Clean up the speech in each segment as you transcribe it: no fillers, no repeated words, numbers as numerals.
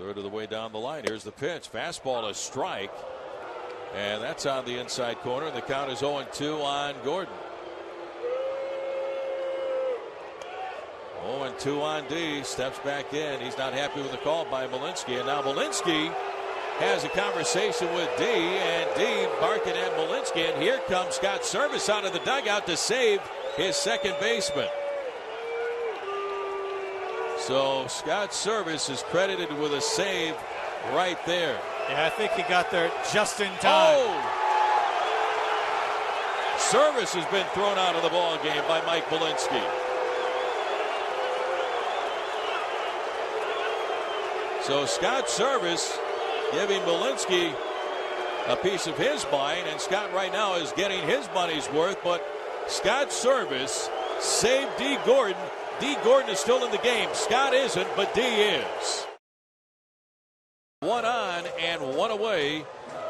Third of the way down the line. Here's the pitch. Fastball, a strike. And that's on the inside corner. The count is 0-2 on Gordon. 0-2 on D. Steps back in. He's not happy with the call by Malinsky. And now Malinsky has a conversation with D. And D barking at Malinsky. And here comes Scott Servais out of the dugout to save his second baseman. So Scott Servais is credited with a save right there. Yeah, I think he got there just in time. Oh! Servais has been thrown out of the ball game by Mike Malinsky. So Scott Servais giving Malinsky a piece of his mind, and Scott right now is getting his money's worth, but Scott Servais saved D. Gordon. D. Gordon is still in the game. Scott isn't, but D is. One on and one away.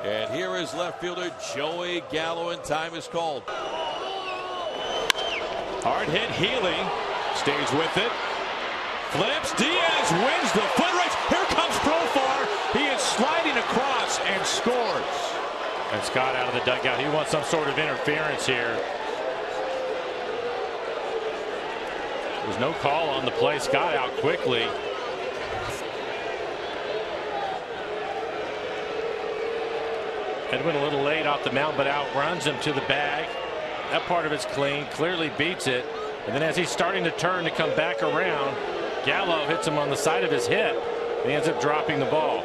And here is left fielder Joey Gallo, and time is called. Hard hit. Healy stays with it. Flips. Diaz wins the foot race. Here comes Profar. He is sliding across and scores. And Scott out of the dugout. He wants some sort of interference here. There's no call on the play. Scott out quickly. Edwin a little late off the mound, but outruns him to the bag. That part of it's clean. Clearly beats it. And then as he's starting to turn to come back around, Gallo hits him on the side of his hip. And he ends up dropping the ball.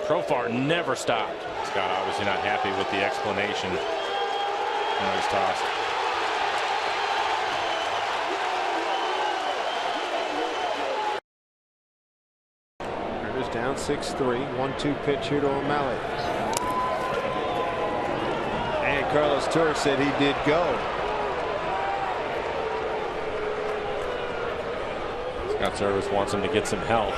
Profar never stopped. Scott obviously not happy with the explanation. Now he's tossed. Mariners down 6-3. 1-2 pitch here to O'Malley. And Carlos Torres said he did go. Scott Servais wants him to get some help.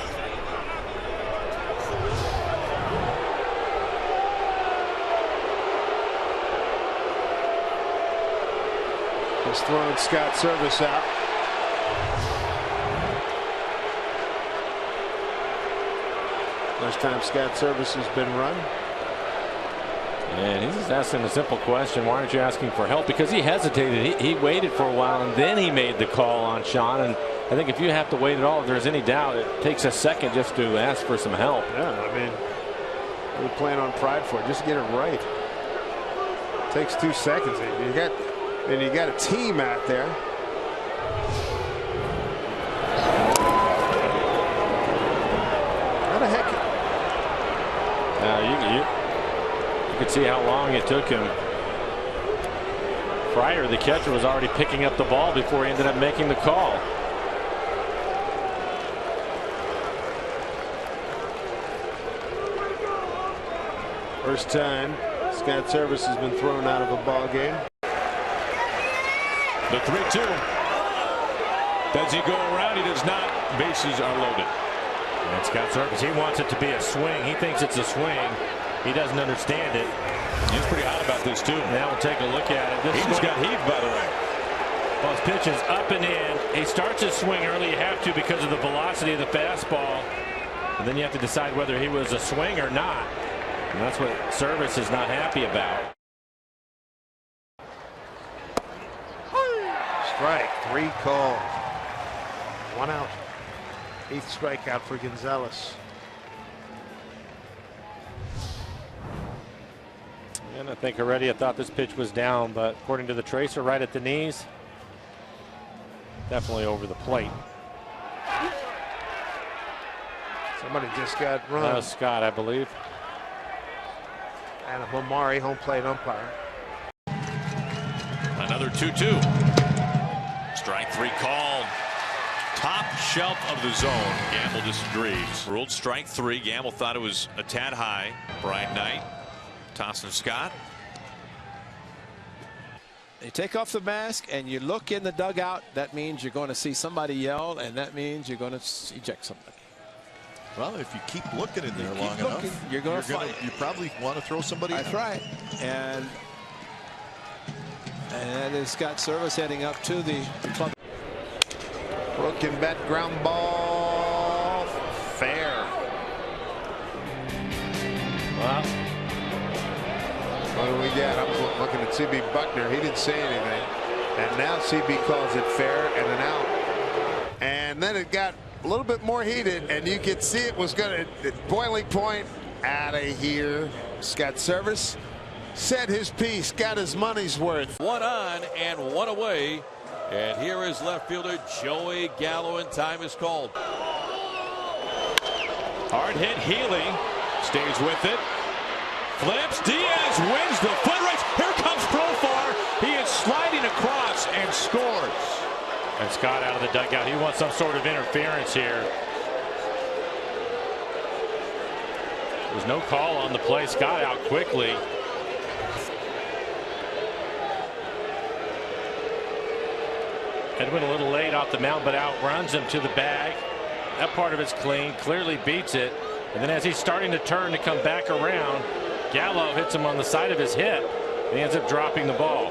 He's throwing Scott Servais out. First time Scott Servais has been run. And he's just asking a simple question. Why aren't you asking for help? Because he hesitated. He waited for a while, and then he made the call on Sean. And I think if you have to wait at all, if there's any doubt, it takes a second just to ask for some help. Yeah, I mean, we're playing on pride for it. Just get it right. It takes 2 seconds. You got a team out there. How the heck? You could see how long it took him. Fryer, the catcher, was already picking up the ball before he ended up making the call. First time Scott Servais has been thrown out of a ball game. The 3-2. Does he go around? He does not. Bases are loaded. And Scott Servais, he wants it to be a swing. He thinks it's a swing. He doesn't understand it. He's pretty hot about this too. Now we'll take a look at it. He just got heaved, by the way. Well, his pitch is up and in. He starts his swing early. You have to because of the velocity of the fastball. And then you have to decide whether he was a swing or not. And that's what Servais is not happy about. Strike, 3 called. 1 out. 8th strikeout for Gonzalez. And I think already I thought this pitch was down, but according to the tracer, right at the knees. Definitely over the plate. Somebody just got run. That was Scott, I believe. And Momari, home plate umpire. Another 2-2. Strike 3 called. Top shelf of the zone. Gamble disagrees. Ruled strike 3. Gamble thought it was a tad high. Brian Knight tossing Scott. They take off the mask and you look in the dugout. That means you're going to see somebody yell, and that means you're going to eject somebody. Well, if you keep looking in there long enough, you're going to fight. You probably want to throw somebody That's out. right. And that is Scott Servais heading up to the club. Broken bat, ground ball, fair. again. I'm looking at CB Buckner. He didn't say anything. And now CB calls it fair and an out. And then it got a little bit more heated, and you could see it was going to boiling point. Out of here. Scott Servais said his piece, got his money's worth. One on and one away. And here is left fielder Joey Gallo, and time is called. Hard hit. Healy stays with it. Flips. Diaz wins the foot race. Here comes Profar. He is sliding across and scores. And Scott out of the dugout. He wants some sort of interference here. There's no call on the play. Scott out quickly. Edwin a little late off the mound, but outruns him to the bag. That part of it's clean. Clearly beats it. And then as he's starting to turn to come back around, Gallo hits him on the side of his hip. And he ends up dropping the ball.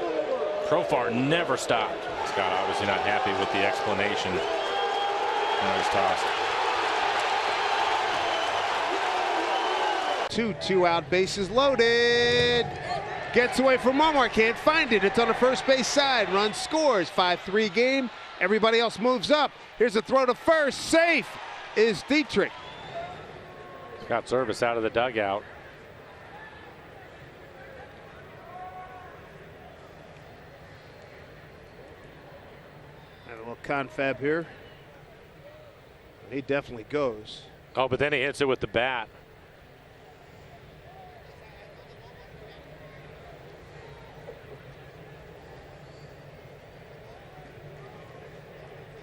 Profar never stopped. Scott obviously not happy with the explanation. Now he's tossed. 2 out, bases loaded. Gets away from Omar, can't find it. It's on the first base side. Run scores. 5-3 game. Everybody else moves up. Here's a throw to first. Safe is Dietrich. Scott Servais out of the dugout. And a little confab here. He definitely goes. Oh, but then he hits it with the bat.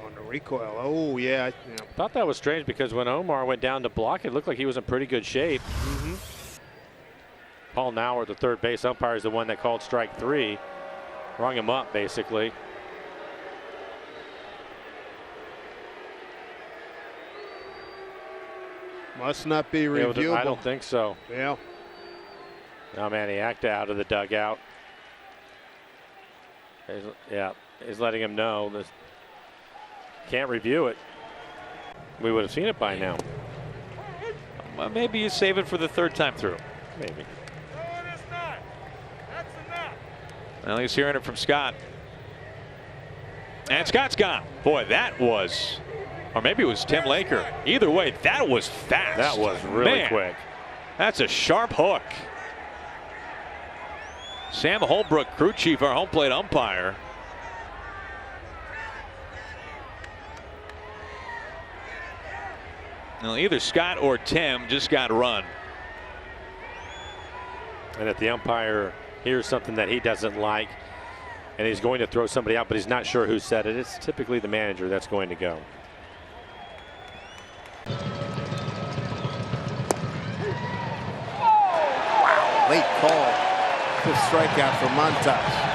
On the recoil. Oh, yeah. Thought that was strange because when Omar went down to block, it looked like he was in pretty good shape. Paul Nauer, the third base umpire, is the one that called strike 3. Rung him up, basically. Must not be reviewable. I don't think so. Yeah. Now Maniac out of the dugout. He's letting him know this. Can't review it. We would have seen it by now. Well, maybe you save it for the third time through. Maybe. Well, he's hearing it from Scott. And Scott's gone. Boy, that was, or maybe it was Tim Laker. Either way, that was fast. That was really quick. That's a sharp hook. Sam Holbrook, crew chief, our home plate umpire. Now, either Scott or Tim just got run. And if the umpire hears something that he doesn't like and he's going to throw somebody out, but he's not sure who said it, it's typically the manager that's going to go. Wow, late call. Fifth strikeout for Montas.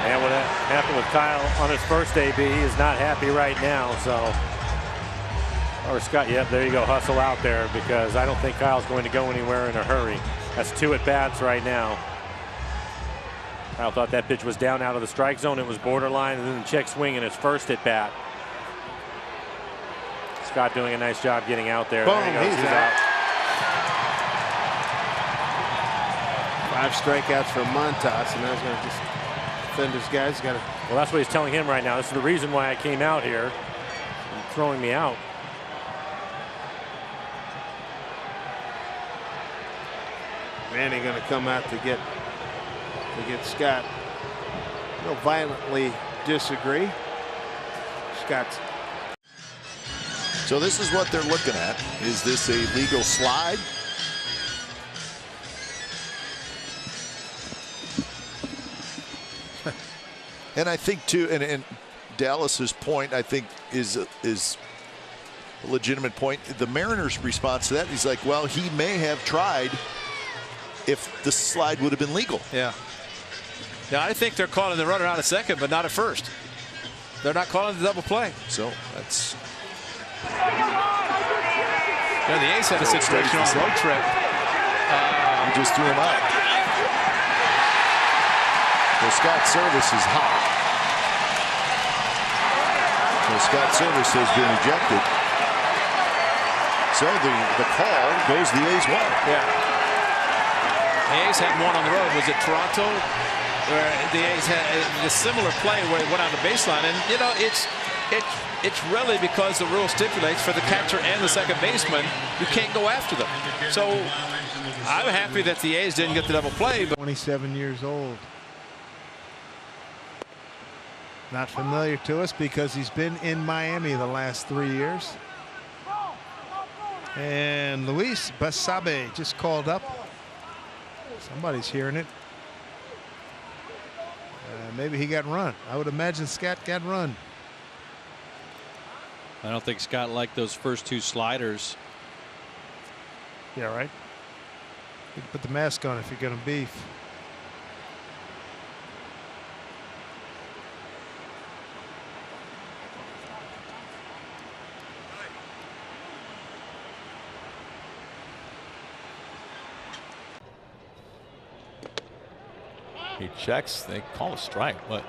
And what happened with Kyle on his first AB, he is not happy right now. So, or Scott, yep, there you go, hustle out there, because I don't think Kyle's going to go anywhere in a hurry. That's 2 at-bats right now. Kyle thought that pitch was down out of the strike zone. It was borderline, and then the check swing in his first at-bat. Scott doing a nice job getting out there. Boom, there he goes. he's out. 5 strikeouts for Montas, and now he's going to just defend his guys. Got to. Well, that's what he's telling him right now. This is the reason why I came out here. And throwing me out. Manny going to come out to get Scott. They'll violently disagree. Scott's. So this is what they're looking at. Is this a legal slide? And I think too, and Dallas's point, I think, is a legitimate point. The Mariners' response to that, he's like, well, he may have tried if the slide would have been legal. Yeah. Now I think they're calling the runner out at second, but not at first. They're not calling the double play. So that's. You know, the A's had a situation on the road trip. He just threw him out. So Scott Servais is hot. So Scott Servais has been ejected. So the call goes the A's way. Yeah. The A's had one on the road. Was it Toronto? where the A's had a similar play where it went on the baseline, and you know it's really because the rule stipulates for the catcher and the second baseman you can't go after them. So I'm happy that the A's didn't get the double play. But 27 years old. Not familiar to us because he's been in Miami the last 3 years. And Luis Basabe just called up. Somebody's hearing it. Maybe he got run. I would imagine Scott got run. I don't think Scott liked those first two sliders. Yeah, right. You can put the mask on if you're going to beef. He checks. They call a strike. What?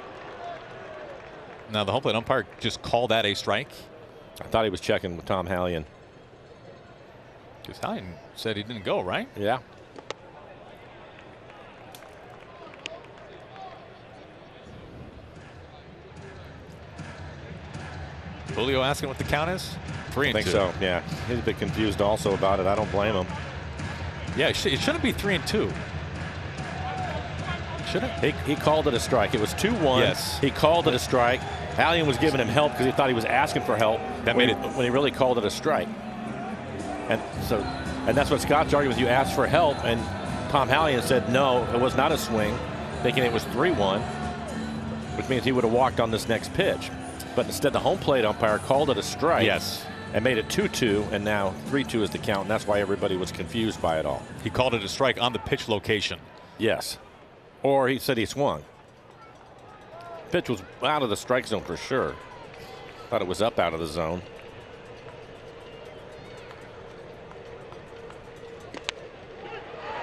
Now the home plate umpire just called that a strike. I thought he was checking with Tom Hallion. Because Hallion said he didn't go, right? Yeah. Julio asking what the count is? 3-2. I think so. Yeah, he's a bit confused also about it. I don't blame him. Yeah, it shouldn't be 3-2. Should it? He called it a strike. It was 2-1. Yes. He called it a strike. Hallion was giving him help because he thought he was asking for help. That made it when he really called it a strike. And that's what Scott's arguing with. You asked for help, and Tom Hallion said no, it was not a swing, thinking it was 3-1, which means he would have walked on this next pitch. But instead, the home plate umpire called it a strike. Yes. And made it 2-2, and now 3-2 is the count, and that's why everybody was confused by it all. He called it a strike on the pitch location. Yes. Or he said he swung. Pitch was out of the strike zone for sure. Thought it was up out of the zone.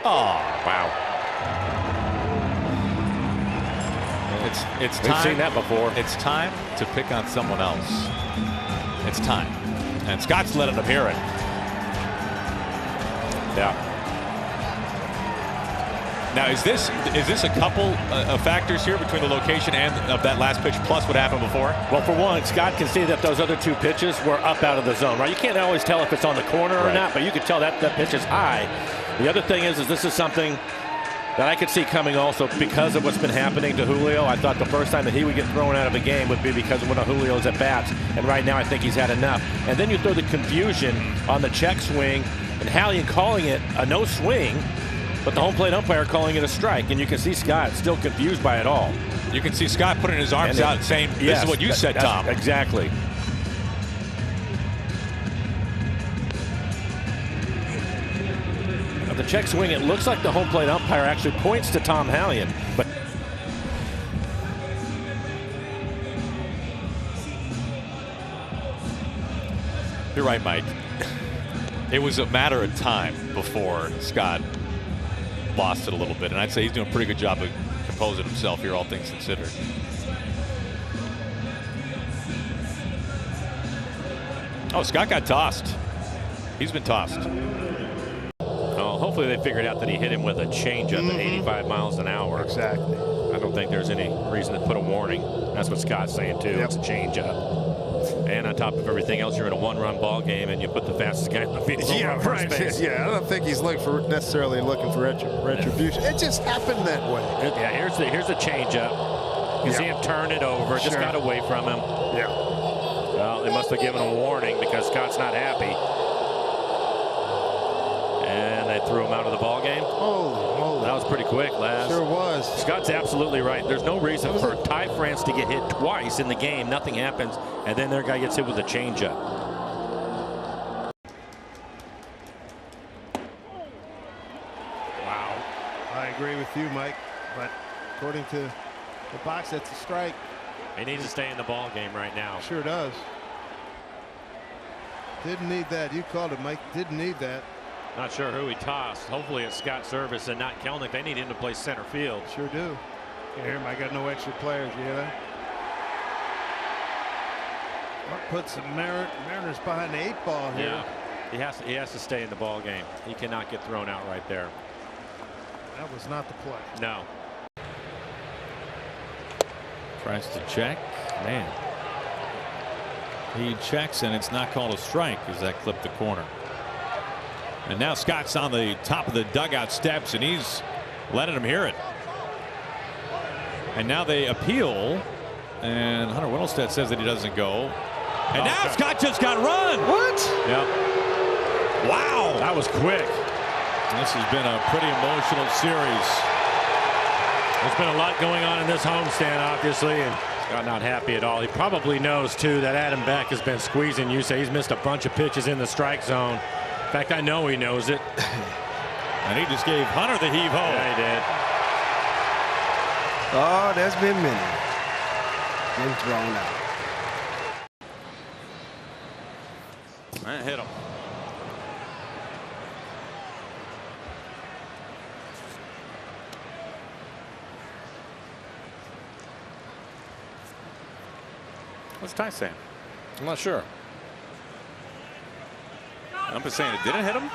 Oh, wow. It's We've time. seen that before. It's time to pick on someone else. It's time. And Scott's letting him hear it. Yeah. Now, is this a couple of factors here between the location and of that last pitch plus what happened before? Well, for one, Scott can see that those other two pitches were up out of the zone, right? You can't always tell if it's on the corner or not, but you can tell that pitch is high. The other thing is this is something that I could see coming also because of what's been happening to Julio. I thought the first time that he would get thrown out of a game would be because of one of Julio's at bats, and right now I think he's had enough. And then you throw the confusion on the check swing and Hallion calling it a no swing, but the home plate umpire calling it a strike, and you can see Scott still confused by it all. You can see Scott putting his arms out and saying, this is what you said, Tom. Exactly. At the check swing, it looks like the home plate umpire actually points to Tom Hallion, but you're right, Mike. It was a matter of time before Scott lost it a little bit, and I'd say he's doing a pretty good job of composing himself here, all things considered. Oh, Scott got tossed. He's been tossed. Oh, hopefully they figured out that he hit him with a changeup at 85 miles an hour. Exactly. I don't think there's any reason to put a warning. That's what Scott's saying too. It's a changeup. And on top of everything else, you're in a one-run ball game, and you put the fastest guy in the field. Yeah, right. Yeah, I don't think he's necessarily looking for retribution. It just happened that way. Yeah, here's the changeup. You see him turn it over. Just got away from him. Yeah. Well, they must have given a warning because Scott's not happy. And they threw him out of the ball game. Holy. That was pretty quick, Laz. Sure was. Scott's absolutely right. There's no reason for Ty France to get hit twice in the game. Nothing happens, and then their guy gets hit with a changeup. Wow. I agree with you, Mike, but according to the box, that's a strike. He needs to stay in the ball game right now. Sure does. Didn't need that. You called it, Mike. Didn't need that. Not sure who he tossed. Hopefully it's Scott Servais and not Kelnick. They need him to play center field. Sure do. You hear him? I got no extra players. You hear that? What puts the Mariners behind the 8 ball here? Yeah. He has to stay in the ball game. He cannot get thrown out right there. That was not the play. No. Tries to check. Man. He checks, and it's not called a strike as that clipped the corner. And now Scott's on the top of the dugout steps, and he's letting him hear it. And now they appeal, and Hunter Whittlestead says that he doesn't go. And now Scott just got run. What? Yep. Wow. That was quick. This has been a pretty emotional series. There's been a lot going on in this homestand, obviously, and Scott not happy at all. He probably knows, too, that Adam Beck has been squeezing you. Say he's missed a bunch of pitches in the strike zone. In fact, I know he knows it. And he just gave Hunter the heave-ho. Yeah, he did. Oh, there's been many. Been thrown out. That hit him. What's Ty saying? I'm not sure. I'm just saying it didn't hit him.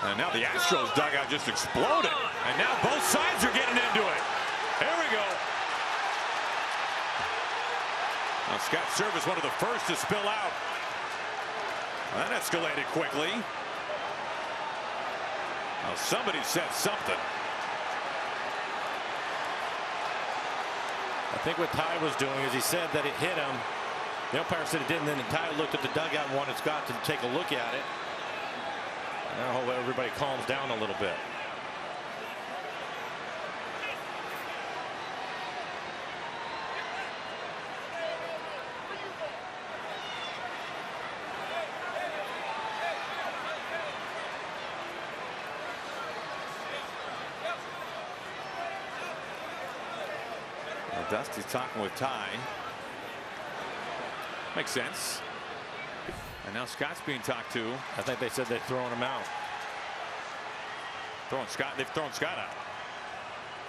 And now the Astros dugout just exploded. And now both sides are getting into it. Here we go. Now Scott Servais, one of the first to spill out. Well, that escalated quickly. Now somebody said something. I think what Ty was doing is he said that it hit him. The umpire said it didn't, and then Ty looked at the dugout and wanted Scott to take a look at it. Now I hope everybody calms down a little bit. Dusty's talking with Ty. Makes sense. And now Scott's being talked to. I think they said they're throwing him out. They've thrown Scott out.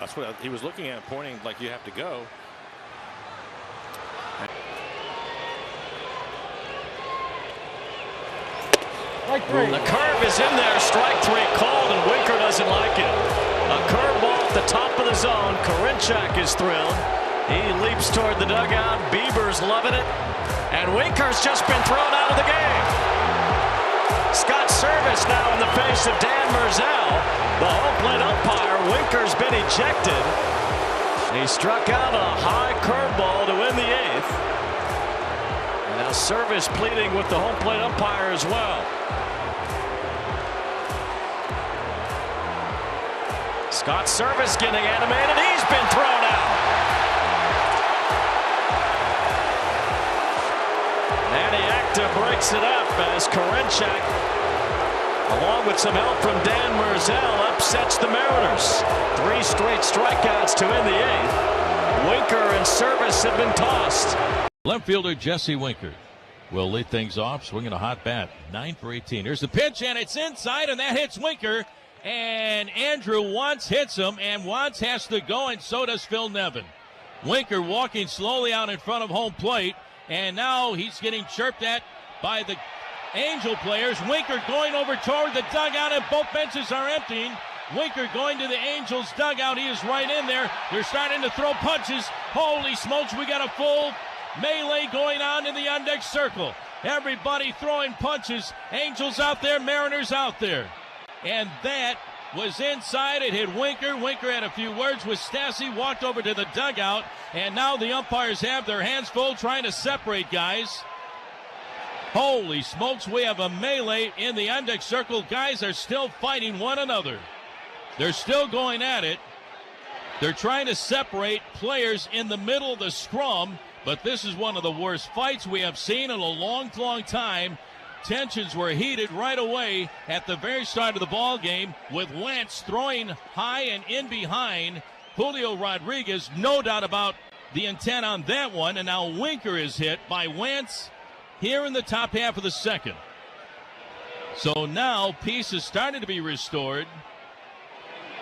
That's what he was looking at, pointing like you have to go. The curve is in there. Strike three called, and Winker doesn't like it. A curveball at the top of the zone. Karinchak is thrilled. He leaps toward the dugout. Bieber's loving it. And Winker's just been thrown out of the game. Scott Servais now in the face of Dan Merzel. The home plate umpire. Winker's been ejected. He struck out a high curveball to win the eighth. And now Servais pleading with the home plate umpire as well. Scott Servais getting animated. He's been thrown out. Manny Acta breaks it up as Karinchak, along with some help from Dan Merzel, upsets the Mariners. 3 straight strikeouts to end the eighth. Winker and Servais have been tossed. Left fielder Jesse Winker will lead things off, swinging a hot bat. 9 for 18. Here's the pitch, and it's inside, and that hits Winker. And Andrew Wantz hits him, and Wantz has to go, and so does Phil Nevin. Winker walking slowly out in front of home plate. And now he's getting chirped at by the Angel players. Winker going over toward the dugout, and both benches are emptying. Winker going to the Angels dugout. He is right in there. They're starting to throw punches. Holy smokes, we got a full melee going on in the on-deck circle. Everybody throwing punches. Angels out there, Mariners out there. And that was inside. It hit Winker. Winker had a few words with Stassi, walked over to the dugout, and now the umpires have their hands full trying to separate guys. Holy smokes, we have a melee in the on-deck circle. Guys are still fighting one another. They're still going at it. They're trying to separate players in the middle of the scrum, but this is one of the worst fights we have seen in a long, long time. Tensions were heated right away at the very start of the ball game, with Wentz throwing high and in behind Julio Rodriguez. No doubt about the intent on that one. And now Winker is hit by Wentz here in the top half of the second. So now peace is starting to be restored.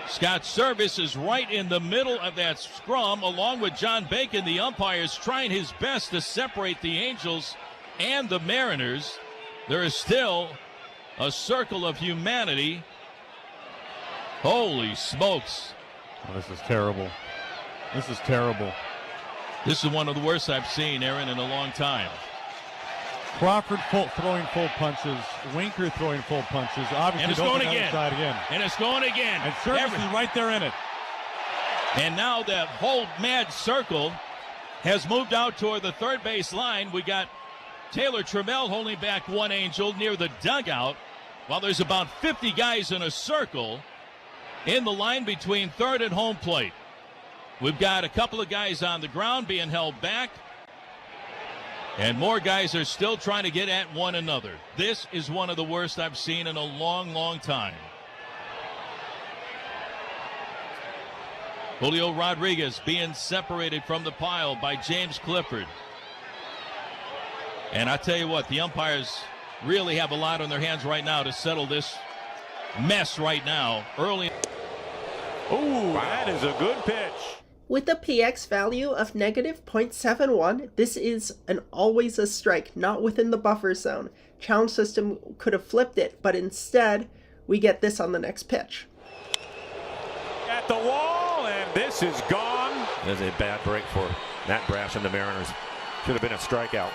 Scott Servais is right in the middle of that scrum, along with John Bacon. The umpires trying his best to separate the Angels and the Mariners. There is still a circle of humanity. Holy smokes. Oh, this is terrible. This is terrible. This is one of the worst I've seen, Aaron, in a long time. Crawford throwing full punches. Winker throwing full punches. Obviously, and it's don't going again. Side again. And it's going again. And Servais is right there in it. And now the whole mad circle has moved out toward the third base line. We got Taylor Trammell holding back one Angel near the dugout, while there's about 50 guys in a circle in the line between third and home plate. We've got a couple of guys on the ground being held back, and more guys are still trying to get at one another. This is one of the worst I've seen in a long, long time. Julio Rodriguez being separated from the pile by James Clifford. And I tell you what, the umpires really have a lot on their hands right now to settle this mess right now. Early. Ooh, that is a good pitch. With a PX value of -0.71, this is an always a strike, not within the buffer zone. Challenge system could have flipped it, but instead, we get this on the next pitch. At the wall, and this is gone. There's a bad break for Matt Brash and the Mariners. Should have been a strikeout.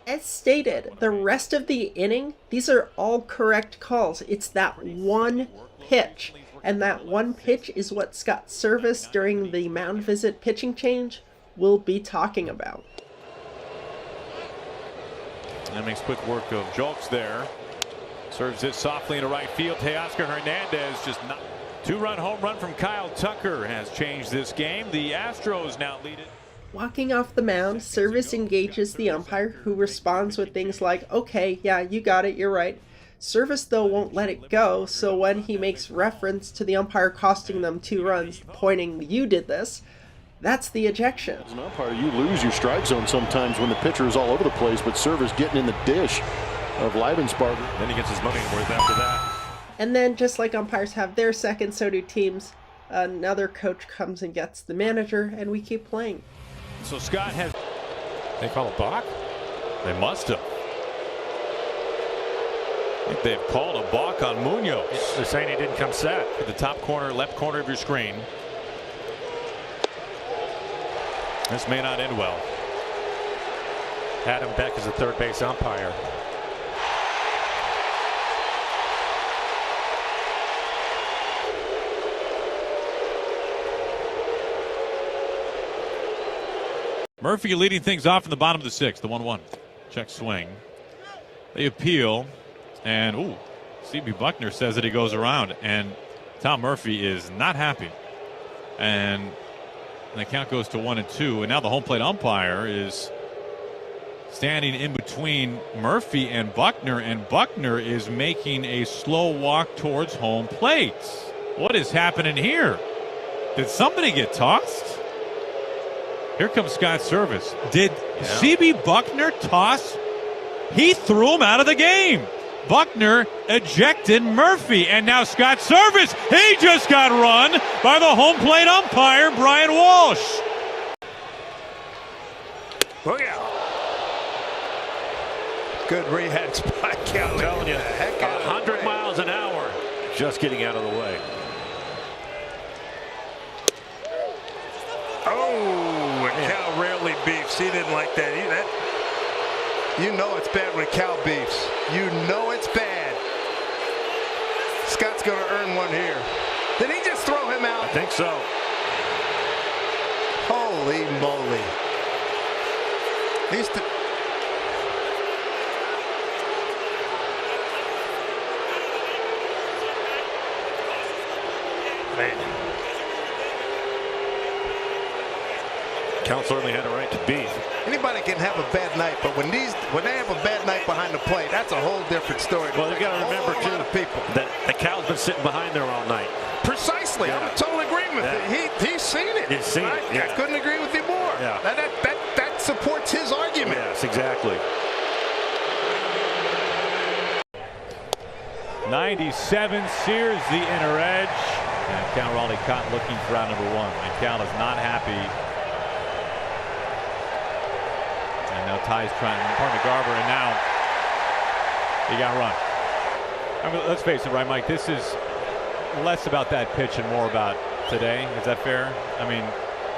As stated, the rest of the inning, these are all correct calls. It's that one pitch. And that one pitch is what Scott Servais during the mound visit pitching change will be talking about. That makes quick work of Julks there. Serves it softly into right field. Teoscar Hernandez just not. Two-run home run from Kyle Tucker has changed this game. The Astros now lead it. Walking off the mound, Servais engages the umpire, who responds with things like, "Okay, yeah, you got it, you're right." Servais, though, won't let it go, so when he makes reference to the umpire costing them 2 runs, pointing, "You did this," that's the ejection. As an umpire, you lose your strike zone sometimes when the pitcher is all over the place, but Servais getting in the dish of Leibensparger. Then he gets his money's worth after that. And then, just like umpires have their second, so do teams. Another coach comes and gets the manager, and we keep playing. So Scott has... They call a balk? They must have. I think they've called a balk on Munoz. They're saying he didn't come set. At the top corner, left corner of your screen. This may not end well. Adam Beck is the third base umpire. Murphy leading things off in the bottom of the 6th, the 1-1. Check swing. They appeal, and C.B. Buckner says that he goes around, and Tom Murphy is not happy. And the count goes to 1-2, and now the home plate umpire is standing in between Murphy and Buckner is making a slow walk towards home plate. What is happening here? Did somebody get tossed? Here comes Scott Servais. Did C.B. Buckner toss? He threw him out of the game. Buckner ejected Murphy, and now Scott Servais. He just got run by the home plate umpire, Brian Walsh. Look out. Good rehab spot, Kelly. I'm telling you, 100 miles an hour. Just getting out of the way. Oh, and Cal rarely beefs. He didn't like that. You know it's bad when Cal beefs. You know it's bad. Scott's going to earn one here. Did he just throw him out? I think so. Holy moly. Man. Cal certainly had a right to beef. Anybody can have a bad night, but when they have a bad night behind the plate, that's a whole different story. Well, you got to remember too, people that Cal's been sitting behind there all night. Precisely, yeah. I'm in total agreement. Yeah. He's seen it. He's seen it. Yeah. I couldn't agree with you more. Yeah. That supports his argument. Yes, exactly. 97 sears the inner edge, and Cal Raleigh caught looking for out number 1, and Cal is not happy. And now Ty's trying to turn to Garver, and now he got run. I mean, let's face it, right, Mike? This is less about that pitch and more about today. Is that fair? I mean,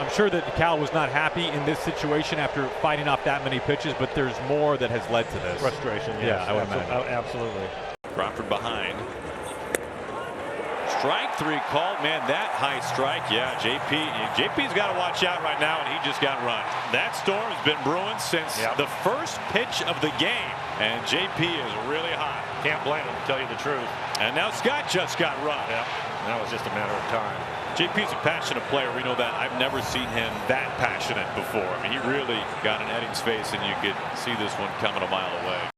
I'm sure that Cal was not happy in this situation after fighting off that many pitches, but there's more that has led to this. Frustration, yes. Yeah, I would imagine. Absolutely. Crawford behind. Strike 3 called. Man, that high strike. Yeah, JP's got to watch out right now, and he just got run. That storm has been brewing since the first pitch of the game, and JP is really hot. Can't blame him, to tell you the truth. And now Scott just got run. Yeah, that was just a matter of time. JP's a passionate player. We know that. I've never seen him that passionate before. I mean, he really got in Edding's face, and you could see this one coming a mile away.